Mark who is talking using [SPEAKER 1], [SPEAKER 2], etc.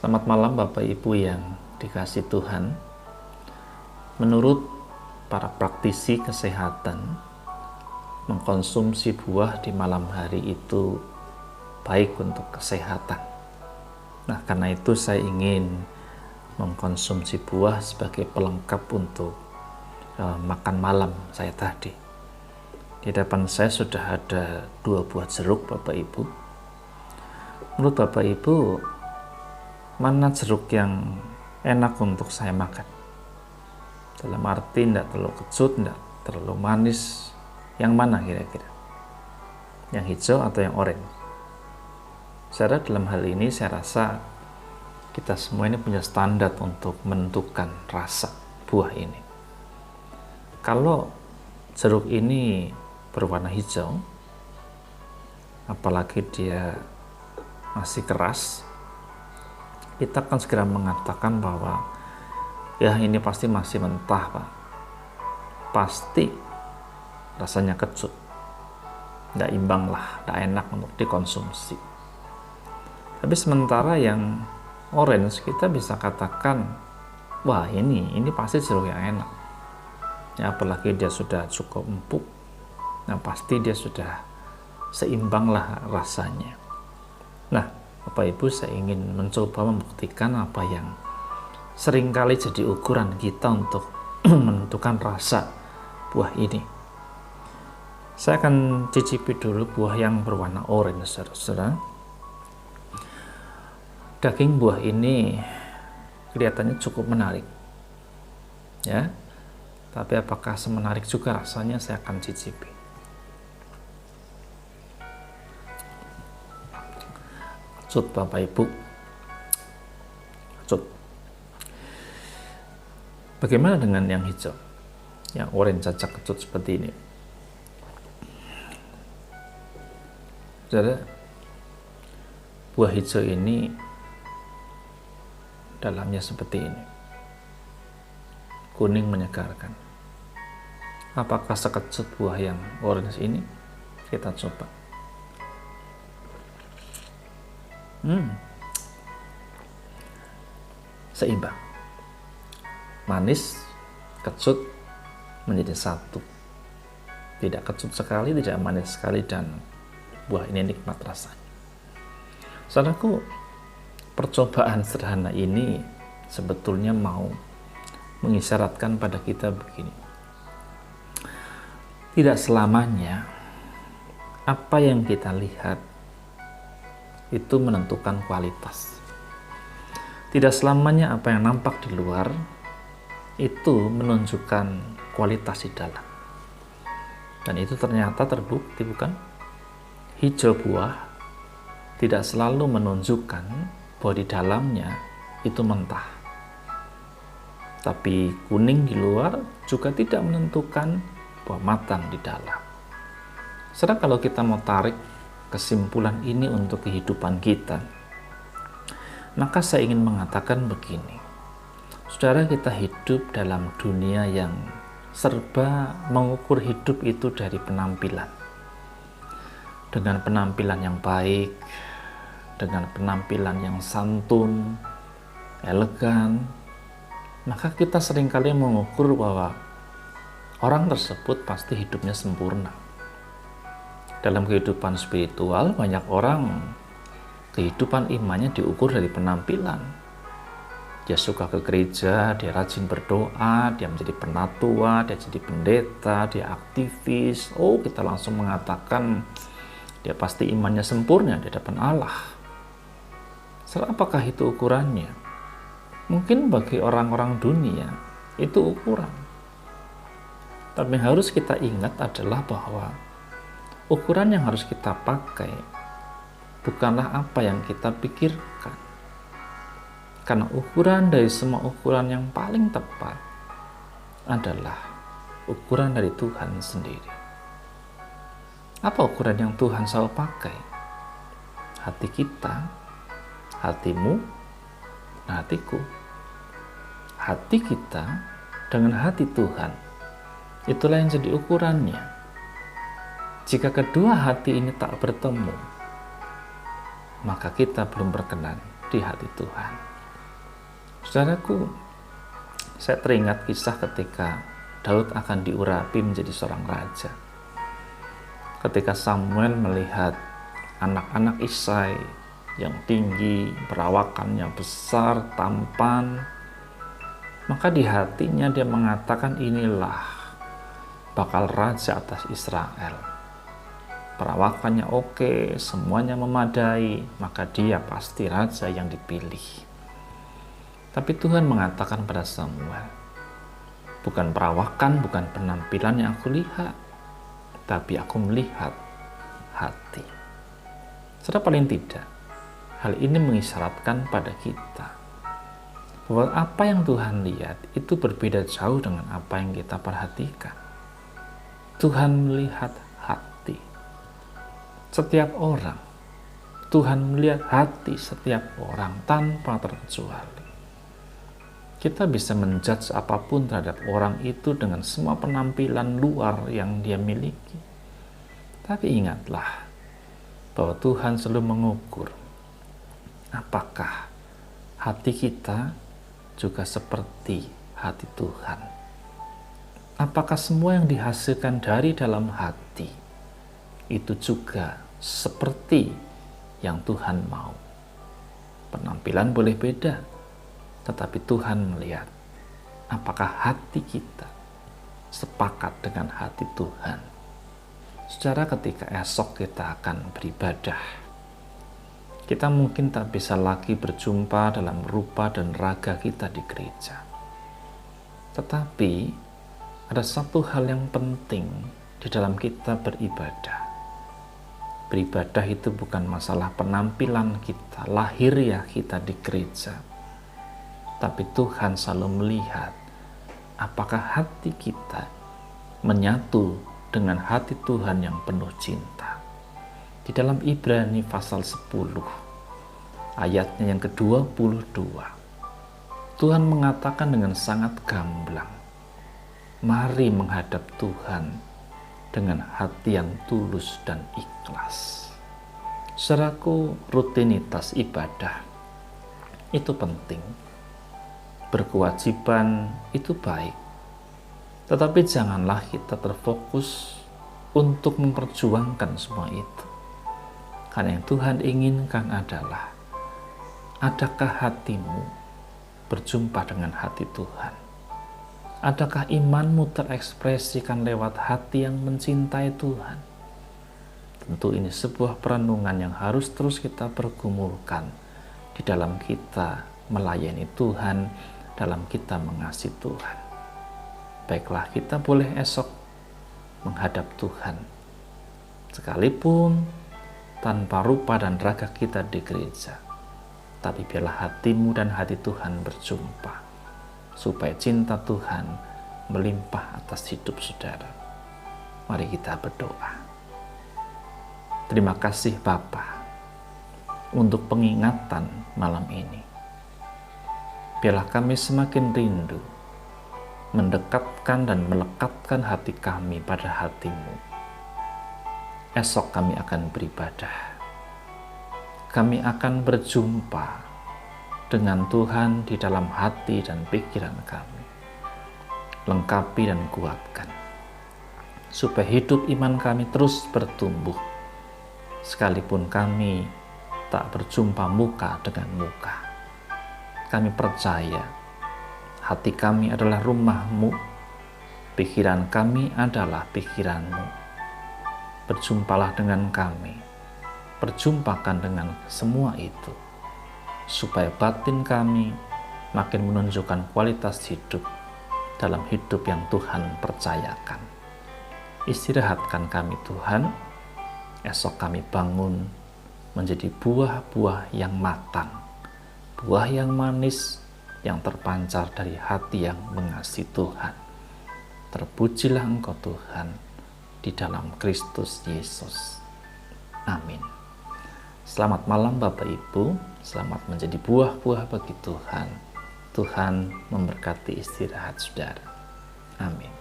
[SPEAKER 1] Selamat malam Bapak Ibu yang dikasih Tuhan. Menurut para praktisi kesehatan, mengkonsumsi buah di malam hari itu baik untuk kesehatan. Nah, karena itu saya ingin mengkonsumsi buah sebagai pelengkap untuk makan malam saya tadi. Di depan saya sudah ada 2 buah jeruk Bapak Ibu. Menurut Bapak Ibu, mana jeruk yang enak untuk saya makan? Dalam arti tidak terlalu kecut, tidak terlalu manis. Yang mana kira-kira? Yang hijau atau yang oranye? Secara dalam hal ini saya rasa kita semua ini punya standar untuk menentukan rasa buah ini. Kalau jeruk ini berwarna hijau, apalagi dia masih keras, kita akan segera mengatakan bahwa ya ini pasti masih mentah Pak, pasti rasanya kecut, tidak imbang lah, tidak enak untuk dikonsumsi. Tapi sementara yang orange kita bisa katakan wah ini pasti jeruk yang enak ya, apalagi dia sudah cukup empuk, nah pasti dia sudah seimbang lah rasanya. Nah Bapak Ibu, saya ingin mencoba membuktikan apa yang seringkali jadi ukuran kita untuk menentukan rasa buah ini. Saya akan cicipi dulu buah yang berwarna oranye, saudara-saudara. Daging buah ini kelihatannya cukup menarik, ya. Tapi apakah semenarik juga rasanya, saya akan cicipi. Kecut Bapak Ibu, kecut. Bagaimana dengan yang hijau, yang oranye saja kecut seperti ini? Saudara, buah hijau ini dalamnya seperti ini, kuning menyegarkan. Apakah sekecut buah yang orange ini? Kita coba. Seimbang, manis, kecut menjadi satu, tidak kecut sekali, tidak manis sekali, dan buah ini nikmat rasanya. Saudaraku, percobaan sederhana ini sebetulnya mau mengisyaratkan pada kita begini: tidak selamanya apa yang kita lihat itu menentukan kualitas. Tidak selamanya apa yang nampak di luar itu menunjukkan kualitas di dalam. Dan itu ternyata terbukti, bukan? Hijau buah tidak selalu menunjukkan bahwa di dalamnya itu mentah. Tapi kuning di luar juga tidak menentukan bahwa matang di dalam. Sedang kalau kita mau tarik kesimpulan ini untuk kehidupan kita, maka saya ingin mengatakan begini. Saudara, kita hidup dalam dunia yang serba mengukur hidup itu dari penampilan. Dengan penampilan yang baik, dengan penampilan yang santun, elegan, maka kita seringkali mengukur bahwa orang tersebut pasti hidupnya sempurna. Dalam kehidupan spiritual, banyak orang kehidupan imannya diukur dari penampilan. Dia suka ke gereja, dia rajin berdoa, dia menjadi penatua, dia jadi pendeta, dia aktivis. Oh, kita langsung mengatakan dia pasti imannya sempurna di hadapan Allah. Apakah itu ukurannya? Mungkin bagi orang-orang dunia itu ukuran. Tapi yang harus kita ingat adalah bahwa ukuran yang harus kita pakai bukanlah apa yang kita pikirkan. Karena ukuran dari semua ukuran yang paling tepat adalah ukuran dari Tuhan sendiri. Apa ukuran yang Tuhan selalu pakai? Hati kita, hatimu, dan hatiku. Hati kita dengan hati Tuhan, itulah yang jadi ukurannya. Jika kedua hati ini tak bertemu, maka kita belum berkenan di hati Tuhan. Saudaraku, saya teringat kisah ketika Daud akan diurapi menjadi seorang raja. Ketika Samuel melihat anak-anak Isai yang tinggi, perawakannya besar, tampan, maka di hatinya dia mengatakan, inilah bakal raja atas Israel. Perawakannya oke, semuanya memadai, maka dia pasti raja yang dipilih. Tapi Tuhan mengatakan pada Samuel, bukan perawakan, bukan penampilan yang aku lihat, tapi aku melihat hati. Secara paling tidak, hal ini mengisyaratkan pada kita bahwa apa yang Tuhan lihat itu berbeda jauh dengan apa yang kita perhatikan. Tuhan melihat hati setiap orang. Tuhan melihat hati setiap orang tanpa terkecuali. Kita bisa menjudge apapun terhadap orang itu dengan semua penampilan luar yang dia miliki. Tapi ingatlah bahwa Tuhan selalu mengukur apakah hati kita juga seperti hati Tuhan. Apakah semua yang dihasilkan dari dalam hati itu juga seperti yang Tuhan mau. Penampilan boleh beda, tetapi Tuhan melihat apakah hati kita sepakat dengan hati Tuhan. Saudara, ketika esok kita akan beribadah, kita mungkin tak bisa lagi berjumpa dalam rupa dan raga kita di gereja. Tetapi ada satu hal yang penting di dalam kita beribadah. Beribadah itu bukan masalah penampilan kita, lahiriah kita di gereja. Tapi Tuhan selalu melihat apakah hati kita menyatu dengan hati Tuhan yang penuh cinta. Di dalam Ibrani pasal 10, ayatnya yang ke-22, Tuhan mengatakan dengan sangat gamblang, mari menghadap Tuhan dengan hati yang tulus dan ikhlas. Saudaraku, rutinitas ibadah itu penting. Berkewajiban itu baik. Tetapi janganlah kita terfokus untuk memperjuangkan semua itu. Karena yang Tuhan inginkan adalah, adakah hatimu berjumpa dengan hati Tuhan? Adakah imanmu terekspresikan lewat hati yang mencintai Tuhan? Tentu ini sebuah perenungan yang harus terus kita pergumulkan di dalam kita melayani Tuhan, dalam kita mengasihi Tuhan. Baiklah, kita boleh esok menghadap Tuhan, sekalipun tanpa rupa dan raga kita di gereja. Tapi biarlah hatimu dan hati Tuhan berjumpa, supaya cinta Tuhan melimpah atas hidup saudara. Mari kita berdoa. Terima kasih Bapa untuk pengingatan malam ini. Biarlah kami semakin rindu mendekatkan dan melekatkan hati kami pada hati-Mu. Esok kami akan beribadah. Kami akan berjumpa dengan Tuhan di dalam hati dan pikiran kami. Lengkapi dan kuatkan, supaya hidup iman kami terus bertumbuh, sekalipun kami tak berjumpa muka dengan muka. Kami percaya hati kami adalah rumah-Mu, pikiran kami adalah pikiran-Mu. Berjumpalah dengan kami, perjumpakan dengan semua itu, supaya batin kami makin menunjukkan kualitas hidup dalam hidup yang Tuhan percayakan. Istirahatkan kami Tuhan, esok kami bangun menjadi buah-buah yang matang, buah yang manis, yang terpancar dari hati yang mengasihi Tuhan. Terpujilah Engkau Tuhan di dalam Kristus Yesus. Amin. Selamat malam Bapak Ibu, selamat menjadi buah-buah bagi Tuhan. Tuhan memberkati istirahat saudara. Amin.